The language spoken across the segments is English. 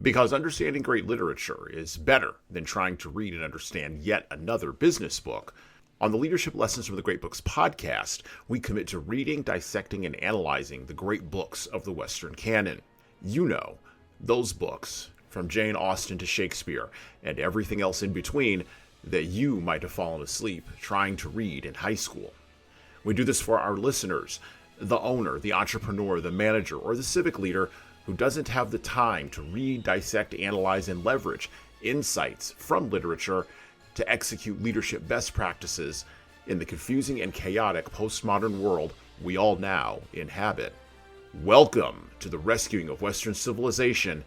Because understanding great literature is better than trying to read and understand yet another business book. On the Leadership Lessons from the Great Books podcast, we commit to reading, dissecting, and analyzing the great books of the Western canon. You know, those books, from Jane Austen to Shakespeare, and everything else in between, that you might have fallen asleep trying to read in high school. We do this for our listeners, the owner, the entrepreneur, the manager, or the civic leader who doesn't have the time to read, dissect, analyze, and leverage insights from literature to execute leadership best practices in the confusing and chaotic postmodern world we all now inhabit. Welcome to the rescuing of Western civilization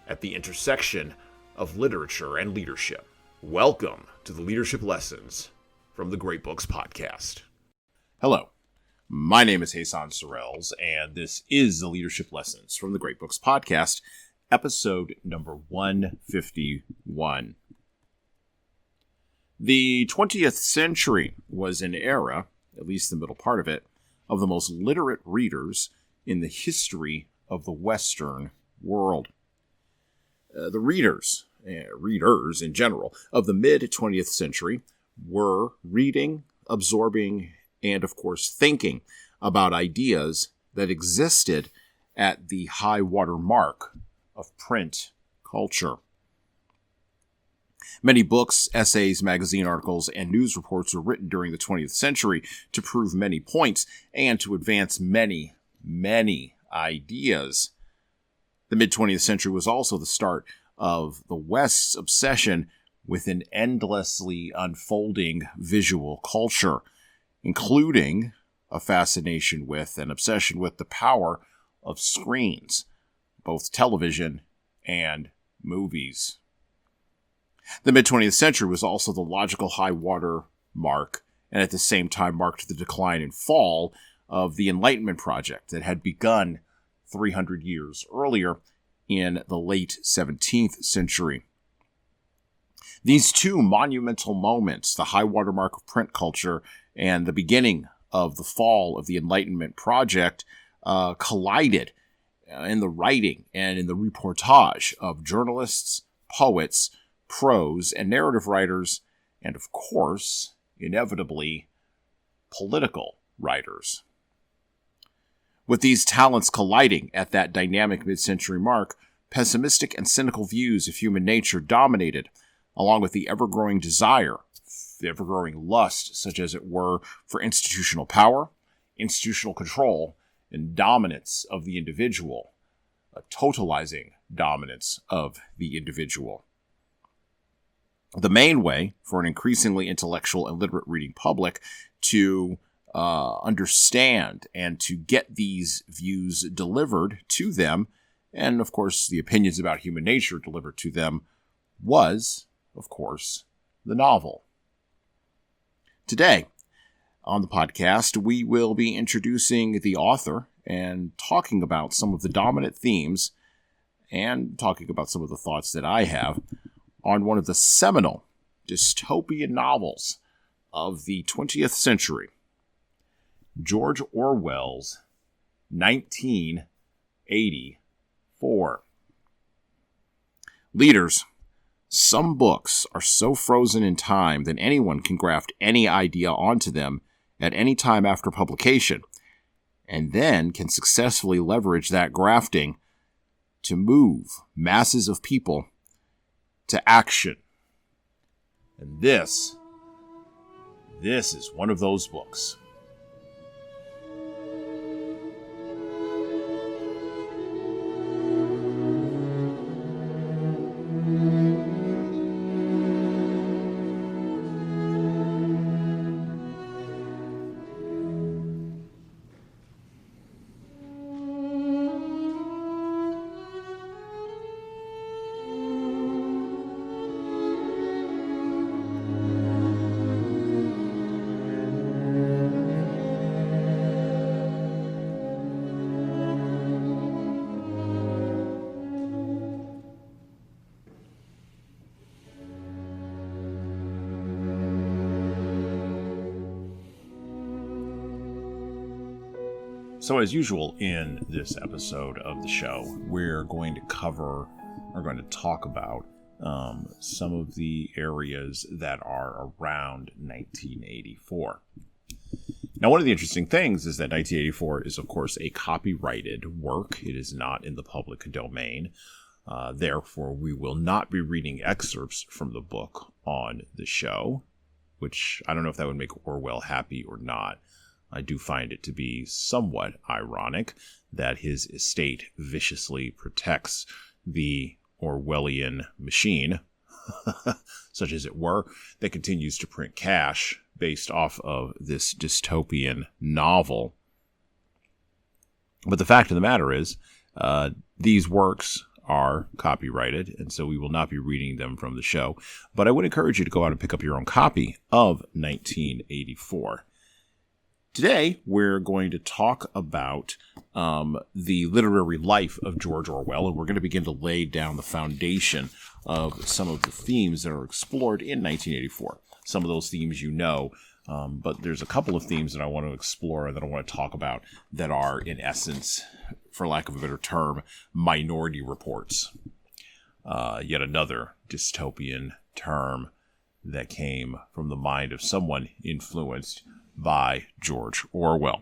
at the intersection of literature and leadership. Welcome to the Leadership Lessons from the Great Books podcast. Hello, my name is Jesan Sorrells, and this is the Leadership Lessons from the Great Books podcast, episode number 151. The 20th century was an era, at least the middle part of it, of the most literate readers in the history of the Western world. The readers in general, of the mid-20th century were reading, absorbing, and of course thinking about ideas that existed at the high water mark of print culture. Many books, essays, magazine articles, and news reports were written during the 20th century to prove many points and to advance many ideas. The mid-20th century was also the start of the West's obsession with an endlessly unfolding visual culture, including a fascination with and obsession with the power of screens, both television and movies. The mid-20th century was also the logical high water mark, and at the same time marked the decline and fall of the Enlightenment project that had begun 300 years earlier in the late 17th century. These two monumental moments, the high water mark of print culture and the beginning of the fall of the Enlightenment project, collided in the writing and in the reportage of journalists, poets, prose and narrative writers, and of course, inevitably, political writers. With these talents colliding at that dynamic mid-century mark, pessimistic and cynical views of human nature dominated, along with the ever-growing desire, the ever-growing lust, such as it were, for institutional power, institutional control, and dominance of the individual, a totalizing dominance of the individual. The main way for an increasingly intellectual and literate reading public to understand and to get these views delivered to them, and of course the opinions about human nature delivered to them, was, of course, the novel. Today, on the podcast, we will be introducing the author and talking about some of the dominant themes and talking about some of the thoughts that I have on one of the seminal dystopian novels of the 20th century, George Orwell's 1984. Leaders, some books are so frozen in time that anyone can graft any idea onto them at any time after publication, and then can successfully leverage that grafting to move masses of people to action. And this is one of those books. So as usual in this episode of the show, we're going to cover are going to talk about some of the areas that are around 1984. Now, one of the interesting things is that 1984 is, of course, a copyrighted work. It is not in the public domain. Therefore, we will not be reading excerpts from the book on the show, which I don't know if that would make Orwell happy or not. I do find it to be somewhat ironic that his estate viciously protects the Orwellian machine, such as it were, that continues to print cash based off of this dystopian novel. But the fact of the matter is, these works are copyrighted, and so we will not be reading them from the show. But I would encourage you to go out and pick up your own copy of 1984. Today, we're going to talk about the literary life of George Orwell, and we're going to begin to lay down the foundation of some of the themes that are explored in 1984. Some of those themes you know, but there's a couple of themes that I want to explore and that I want to talk about that are, in essence, for lack of a better term, minority reports. Yet another dystopian term that came from the mind of someone influenced by George Orwell.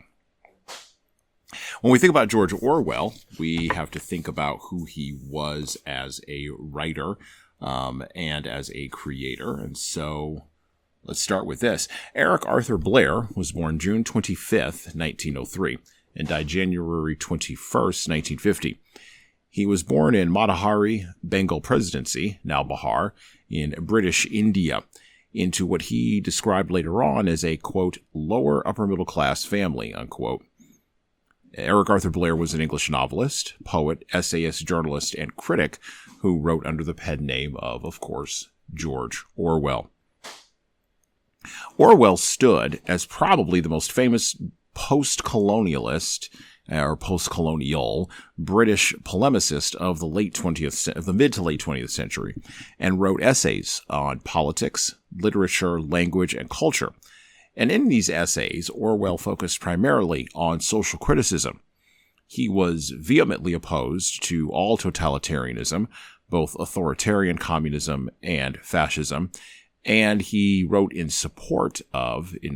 When we think about George Orwell, we have to think about who he was as a writer and as a creator. And so let's start with this. Eric Arthur Blair was born June 25th, 1903, and died January 21st, 1950. He was born in Matahari, Bengal Presidency, now Bihar, in British India, into what he described later on as a, quote, lower upper middle class family, unquote. Eric Arthur Blair was an English novelist, poet, essayist, journalist, and critic who wrote under the pen name of course, George Orwell. Orwell stood as probably the most famous post-colonialist or post-colonial British polemicist of the mid to late 20th century, and wrote essays on politics, literature, language, and culture. And in these essays, Orwell focused primarily on social criticism. He was vehemently opposed to all totalitarianism, both authoritarian communism and fascism, and he wrote in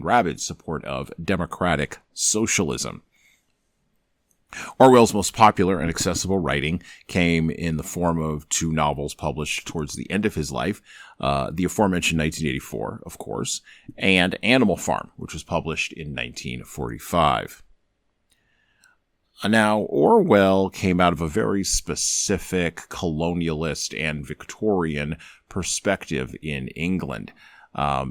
rabid support of democratic socialism. Orwell's most popular and accessible writing came in the form of two novels published towards the end of his life, the aforementioned 1984, of course, and Animal Farm, which was published in 1945. Now, Orwell came out of a very specific colonialist and Victorian perspective in England.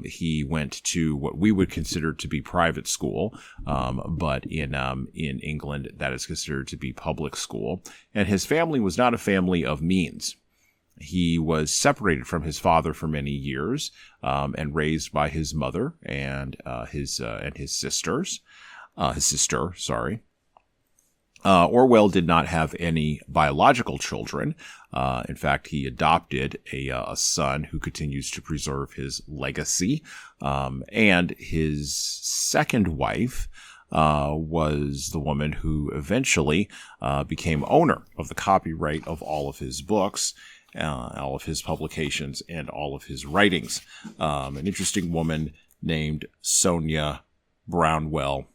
He went to what we would consider to be private school, but in England, that is considered to be public school. And his family was not a family of means. He was separated from his father for many years, and raised by his mother and his sister. Orwell did not have any biological children. In fact, he adopted a son who continues to preserve his legacy. And his second wife was the woman who eventually became owner of the copyright of all of his books, all of his publications, and all of his writings. An interesting woman named Sonia Orwell,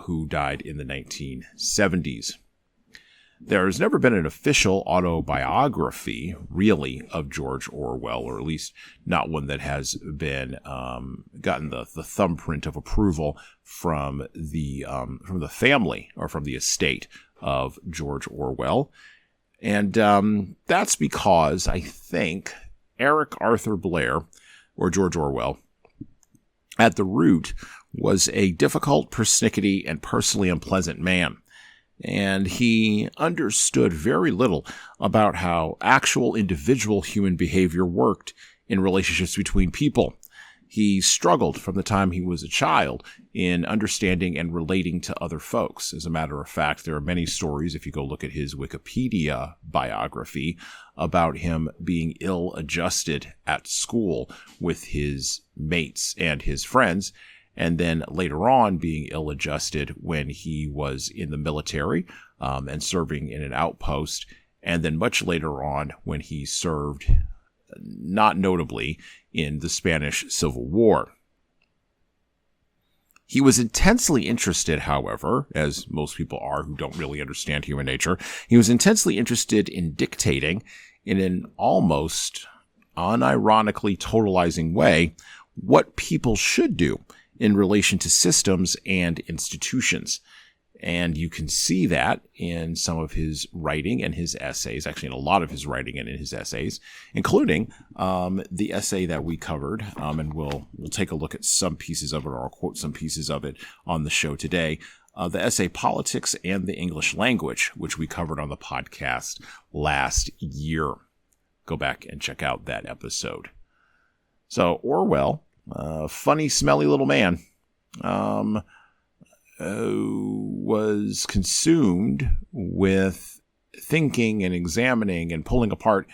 who died in the 1970s. There has never been an official autobiography, really, of George Orwell, or at least not one that has been gotten the thumbprint of approval from the family or from the estate of George Orwell. And that's because I think Eric Arthur Blair, or George Orwell, at the root was a difficult, persnickety, and personally unpleasant man. And he understood very little about how actual individual human behavior worked in relationships between people. He struggled from the time he was a child in understanding and relating to other folks. As a matter of fact, there are many stories, if you go look at his Wikipedia biography, about him being ill-adjusted at school with his mates and his friends, and then later on being ill-adjusted when he was in the military, and serving in an outpost. And then much later on, when he served, not notably, in the Spanish Civil War. He was intensely interested, however, as most people are who don't really understand human nature, he was intensely interested in dictating, in an almost unironically totalizing way, what people should do in relation to systems and institutions. And you can see that in some of his writing and his essays, actually in a lot of his writing and in his essays, including the essay that we covered, and we'll take a look at some pieces of it, or I'll quote some pieces of it on the show today. The essay Politics and the English Language, which we covered on the podcast last year. Go back and check out that episode. So Orwell, funny, smelly little man, was consumed with thinking and examining and pulling apart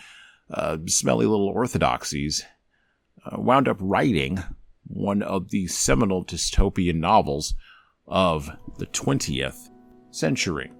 smelly little orthodoxies, wound up writing one of the seminal dystopian novels of the 20th century.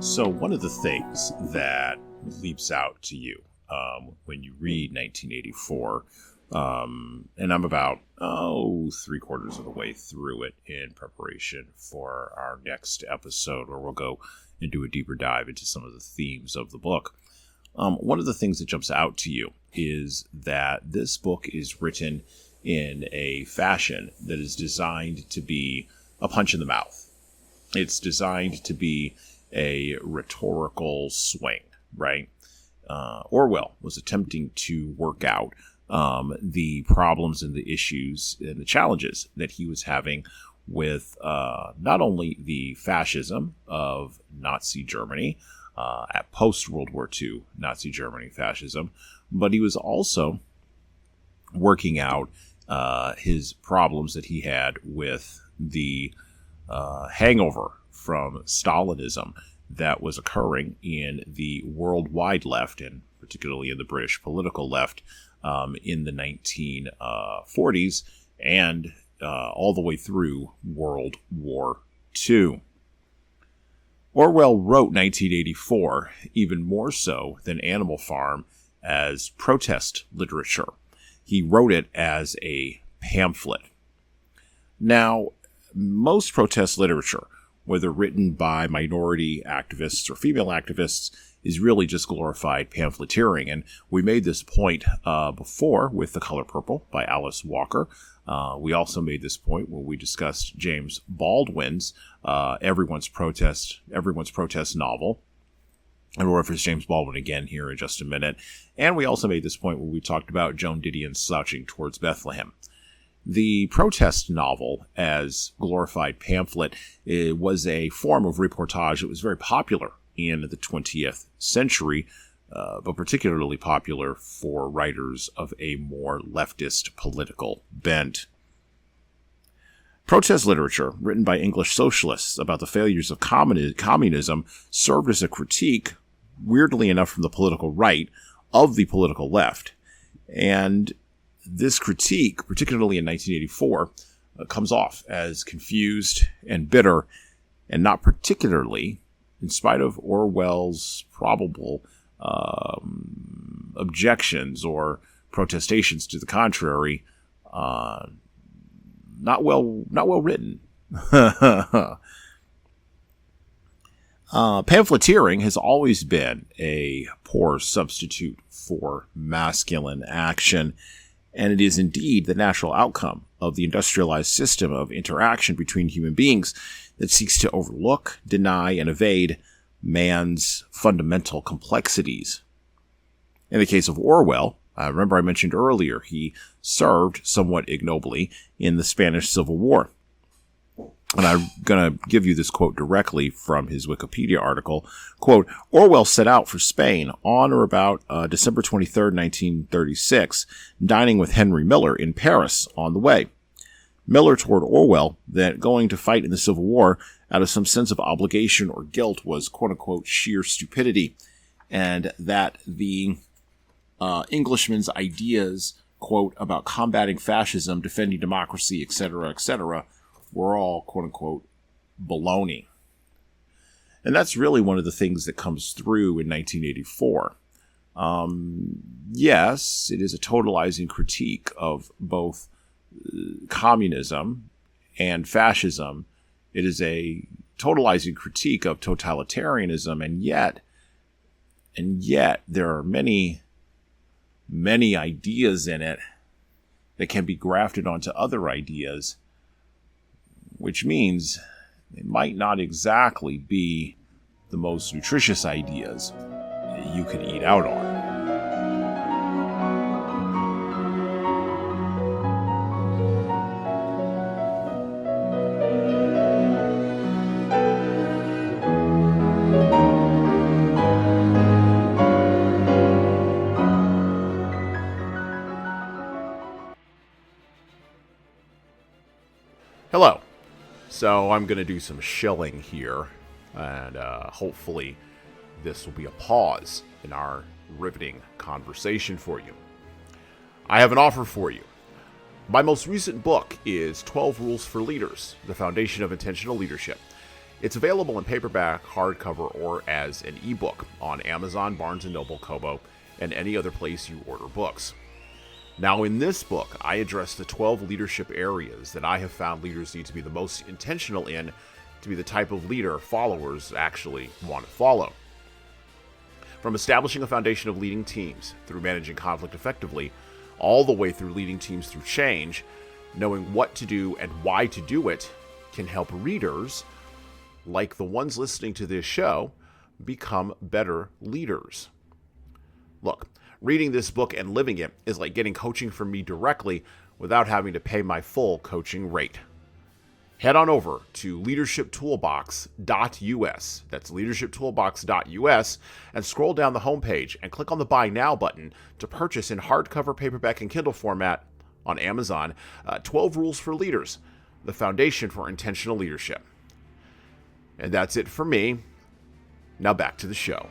So one of the things that leaps out to you when you read 1984, and I'm about, 3/4 of the way through it in preparation for our next episode, where we'll go and do a deeper dive into some of the themes of the book. One of the things that jumps out to you is that this book is written in a fashion that is designed to be a punch in the mouth. It's designed to be a rhetorical swing, right? Orwell was attempting to work out the problems and the issues and the challenges that he was having with not only the fascism of Nazi Germany, at post-World War II Nazi Germany fascism, but he was also working out his problems that he had with the hangover from Stalinism that was occurring in the worldwide left, and particularly in the British political left, in the 1940s and all the way through World War II. Orwell wrote 1984 even more so than Animal Farm as protest literature. He wrote it as a pamphlet. Now, most protest literature, whether written by minority activists or female activists, is really just glorified pamphleteering. And we made this point before with The Color Purple by Alice Walker. We also made this point when we discussed James Baldwin's Everyone's Protest novel. And we'll reference James Baldwin again here in just a minute. And we also made this point when we talked about Joan Didion's Slouching Towards Bethlehem. The protest novel, as glorified pamphlet, was a form of reportage that was very popular in the 20th century, but particularly popular for writers of a more leftist political bent. Protest literature, written by English socialists about the failures of communism, served as a critique, weirdly enough from the political right, of the political left. And this critique, particularly in 1984, comes off as confused and bitter, and not particularly, in spite of Orwell's probable objections or protestations to the contrary, not well written. Pamphleteering has always been a poor substitute for masculine action. And it is indeed the natural outcome of the industrialized system of interaction between human beings that seeks to overlook, deny, and evade man's fundamental complexities. In the case of Orwell, remember I mentioned earlier, he served somewhat ignobly in the Spanish Civil War. And I'm going to give you this quote directly from his Wikipedia article. Quote, Orwell set out for Spain on or about December 23rd, 1936, dining with Henry Miller in Paris on the way. Miller told Orwell that going to fight in the Civil War out of some sense of obligation or guilt was, quote-unquote, sheer stupidity, and that the Englishman's ideas, quote, about combating fascism, defending democracy, etc., were all, quote-unquote, baloney. And that's really one of the things that comes through in 1984. Yes, it is a totalizing critique of both communism and fascism. It is a totalizing critique of totalitarianism, and yet there are many ideas in it that can be grafted onto other ideas, which means they might not exactly be the most nutritious ideas that you can eat out on. Hello. So I'm going to do some shilling here, and hopefully this will be a pause in our riveting conversation for you. I have an offer for you. My most recent book is 12 Rules for Leaders, The Foundation of Intentional Leadership. It's available in paperback, hardcover, or as an ebook on Amazon, Barnes & Noble, Kobo, and any other place you order books. Now, in this book, I address the 12 leadership areas that I have found leaders need to be the most intentional in to be the type of leader followers actually want to follow. From establishing a foundation of leading teams through managing conflict effectively, all the way through leading teams through change, knowing what to do and why to do it can help readers, like the ones listening to this show, become better leaders. Look, reading this book and living it is like getting coaching from me directly without having to pay my full coaching rate. Head on over to leadershiptoolbox.us, that's leadershiptoolbox.us, and scroll down the homepage and click on the Buy Now button to purchase in hardcover, paperback, and Kindle format on Amazon 12 Rules for Leaders, the foundation for intentional leadership. And that's it for me. Now back to the show.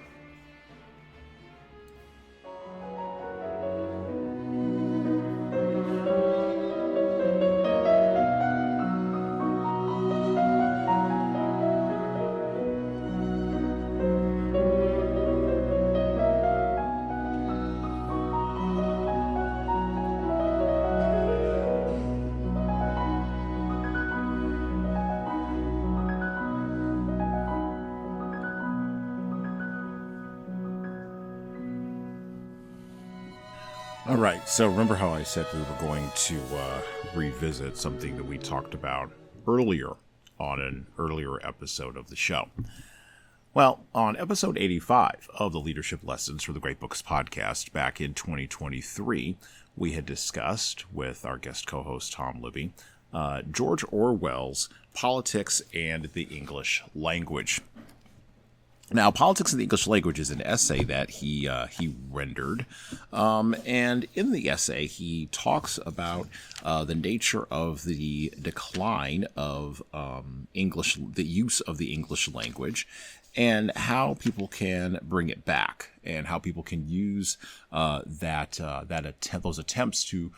All right, so remember how I said we were going to revisit something that we talked about earlier on an earlier episode of the show. Well, on episode 85 of the Leadership Lessons for the Great Books podcast back in 2023, we had discussed with our guest co-host Tom Libby, George Orwell's Politics and the English Language. Now, Politics in the English Language is an essay that he rendered, and in the essay he talks about the nature of the decline of the use of the English language, and how people can bring it back, and how people can use those attempts to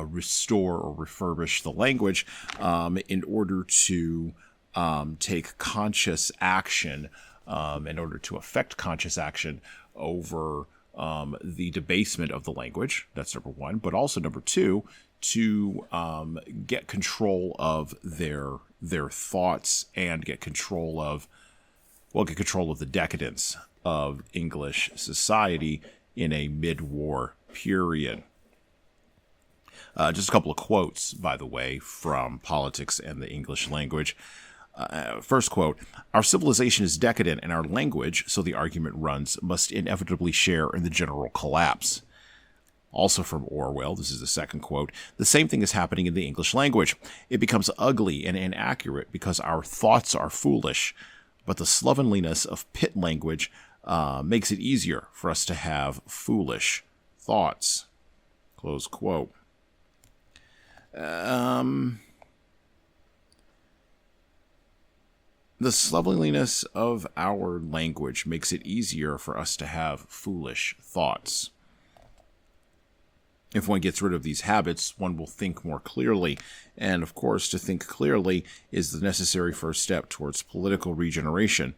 restore or refurbish the language in order to take conscious action. In order to affect conscious action over the debasement of the language. That's number one. But also number two, to get control of their thoughts and get control of the decadence of English society in a mid-war period. Just a couple of quotes, by the way, from Politics and the English Language. First quote, "Our civilization is decadent and our language, so the argument runs, must inevitably share in the general collapse." Also from Orwell, this is the second quote, "The same thing is happening in the English language. It becomes ugly and inaccurate because our thoughts are foolish, but the slovenliness of pit language makes it easier for us to have foolish thoughts." Close quote. The slovenliness of our language makes it easier for us to have foolish thoughts. If one gets rid of these habits, one will think more clearly. And of course, to think clearly is the necessary first step towards political regeneration,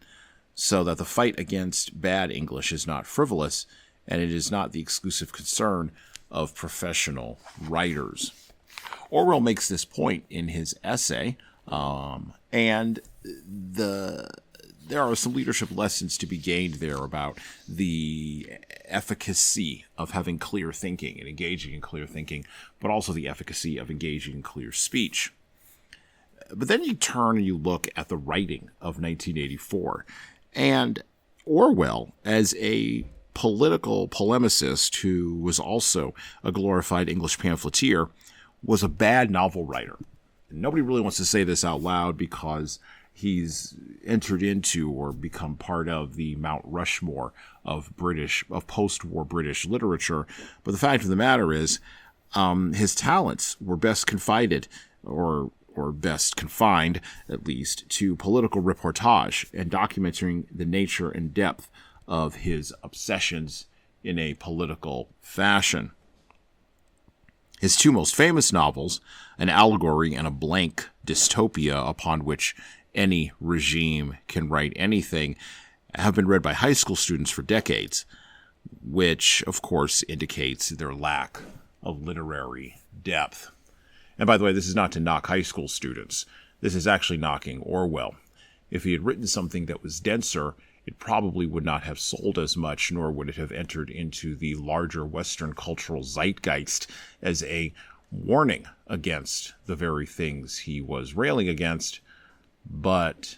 so that the fight against bad English is not frivolous, and it is not the exclusive concern of professional writers. Orwell makes this point in his essay, and there are some leadership lessons to be gained there about the efficacy of having clear thinking and engaging in clear thinking, but also the efficacy of engaging in clear speech. But then you turn and you look at the writing of 1984, and Orwell, as a political polemicist who was also a glorified English pamphleteer, was a bad novel writer. Nobody really wants to say this out loud because he's entered into or become part of the Mount Rushmore of post-war British literature. But the fact of the matter is, his talents were best confided, or best confined, at least, to political reportage and documenting the nature and depth of his obsessions in a political fashion. His two most famous novels, An Allegory and a Blank Dystopia, upon which any regime can write anything, have been read by high school students for decades, which, of course, indicates their lack of literary depth. And by the way, this is not to knock high school students. This is actually knocking Orwell. If he had written something that was denser, it probably would not have sold as much, nor would it have entered into the larger Western cultural zeitgeist as a warning against the very things he was railing against. But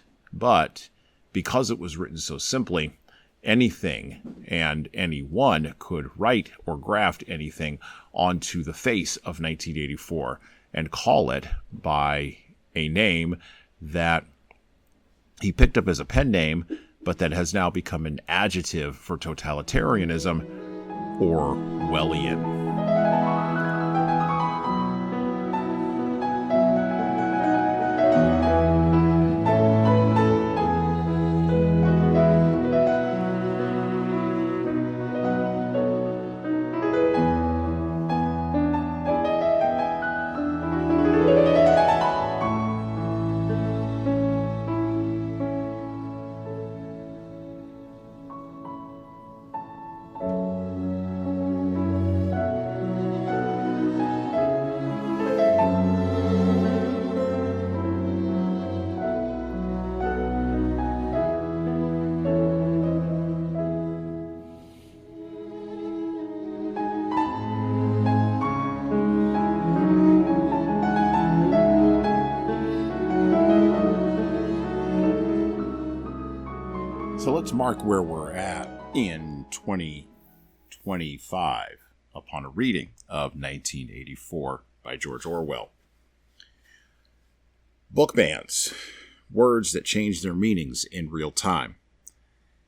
because it was written so simply, anything and anyone could write or graft anything onto the face of 1984 and call it by a name that he picked up as a pen name, but that has now become an adjective for totalitarianism, Orwellian. So let's mark where we're at in 2025 upon a reading of 1984 by George Orwell. Book bans, words that change their meanings in real time.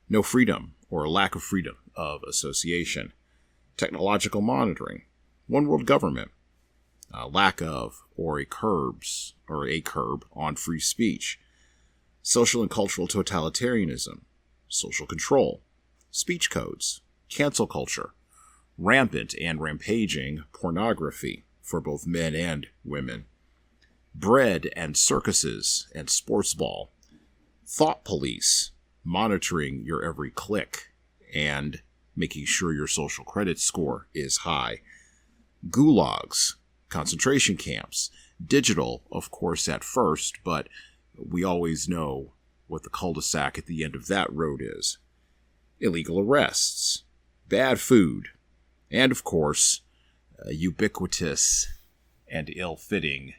No freedom or lack of freedom of association. Technological monitoring. One world government. Lack of or a curb on free speech. Social and cultural totalitarianism. Social control, speech codes, cancel culture, rampant and rampaging pornography for both men and women, bread and circuses and sports ball, thought police, monitoring your every click and making sure your social credit score is high, gulags, concentration camps, digital, of course, at first, but we always know what the cul-de-sac at the end of that road is. Illegal arrests, bad food, and of course, ubiquitous and ill-fitting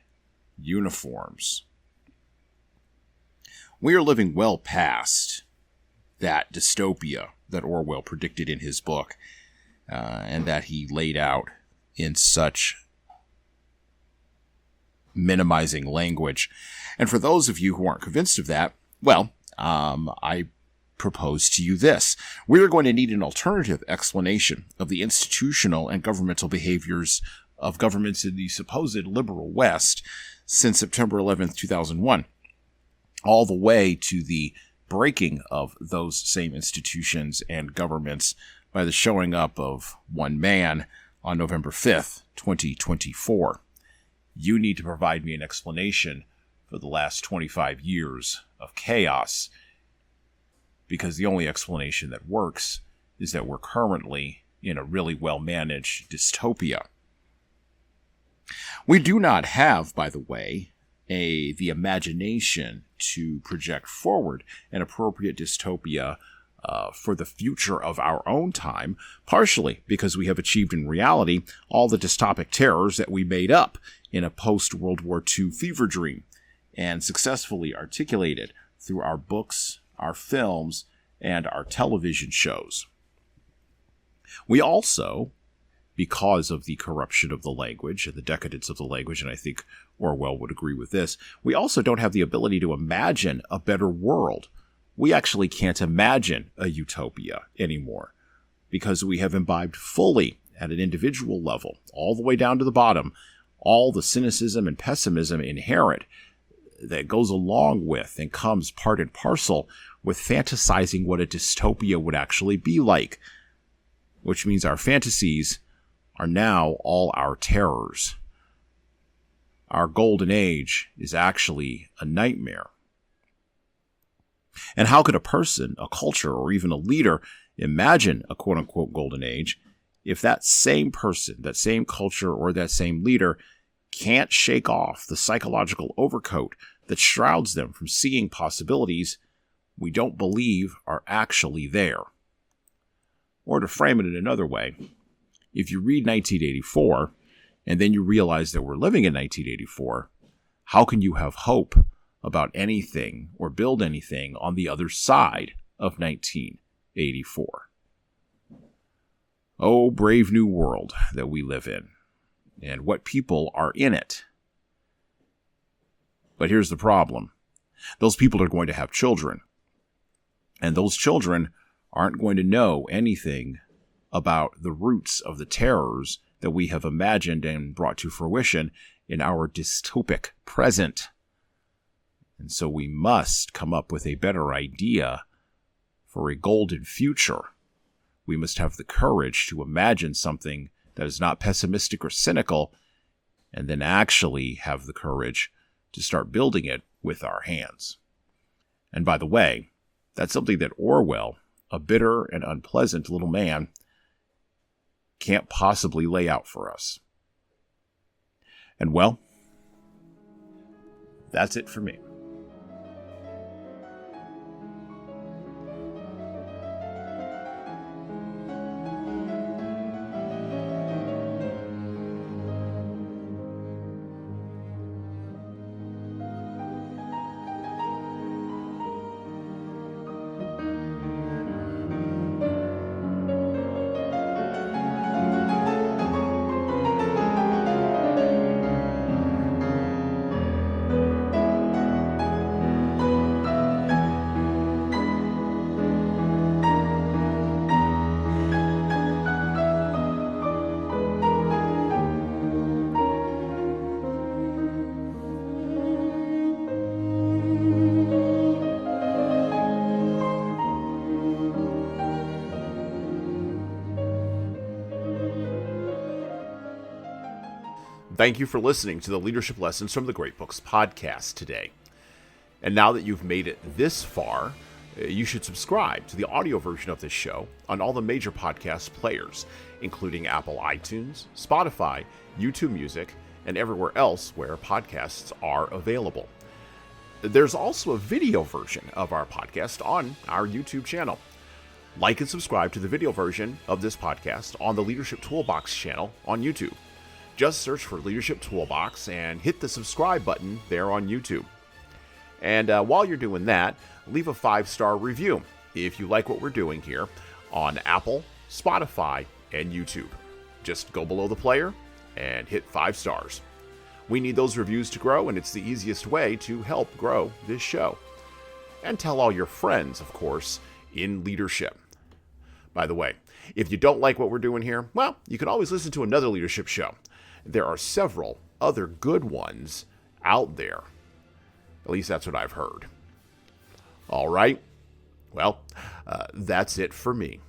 uniforms. We are living well past that dystopia that Orwell predicted in his book, and that he laid out in such minimizing language. And for those of you who aren't convinced of that, well, I propose to you this. We are going to need an alternative explanation of the institutional and governmental behaviors of governments in the supposed liberal West since September 11th, 2001, all the way to the breaking of those same institutions and governments by the showing up of one man on November 5th, 2024. You need to provide me an explanation for the last 25 years of chaos, because the only explanation that works is that we're currently in a really well-managed dystopia. We do not have, by the way, the imagination to project forward an appropriate dystopia for the future of our own time, partially because we have achieved in reality all the dystopic terrors that we made up in a post-World War II fever dream and successfully articulated through our books, our films, and our television shows. We also, because of the corruption of the language and the decadence of the language, and I think Orwell would agree with this, we also don't have the ability to imagine a better world. We actually can't imagine a utopia anymore because we have imbibed fully at an individual level, all the way down to the bottom, all the cynicism and pessimism inherent that goes along with and comes part and parcel with fantasizing what a dystopia would actually be like, which means our fantasies are now all our terrors. Our golden age is actually a nightmare. And how could a person, a culture, or even a leader imagine a quote-unquote golden age if that same person, that same culture, or that same leader can't shake off the psychological overcoat that shrouds them from seeing possibilities we don't believe are actually there? Or to frame it in another way, if you read 1984 and then you realize that we're living in 1984, how can you have hope about anything or build anything on the other side of 1984? Oh, brave new world that we live in, and what people are in it. But here's the problem. Those people are going to have children, and those children aren't going to know anything about the roots of the terrors that we have imagined and brought to fruition in our dystopic present. And so we must come up with a better idea for a golden future. We must have the courage to imagine something that is not pessimistic or cynical, and then actually have the courage to start building it with our hands. And by the way, that's something that Orwell, a bitter and unpleasant little man, can't possibly lay out for us. And well, that's it for me. Thank you for listening to the Leadership Lessons from the Great Books podcast today. And now that you've made it this far, you should subscribe to the audio version of this show on all the major podcast players, including Apple iTunes, Spotify, YouTube Music, and everywhere else where podcasts are available. There's also a video version of our podcast on our YouTube channel. Like and subscribe to the video version of this podcast on the Leadership Toolbox channel on YouTube. Just search for Leadership Toolbox and hit the subscribe button there on YouTube. And while you're doing that, leave a 5-star review if you like what we're doing here on Apple, Spotify, and YouTube. Just go below the player and hit 5 stars. We need those reviews to grow, and it's the easiest way to help grow this show. And tell all your friends, of course, in leadership. By the way, if you don't like what we're doing here, well, you can always listen to another leadership show. There are several other good ones out there. At least that's what I've heard. All right. Well, that's it for me.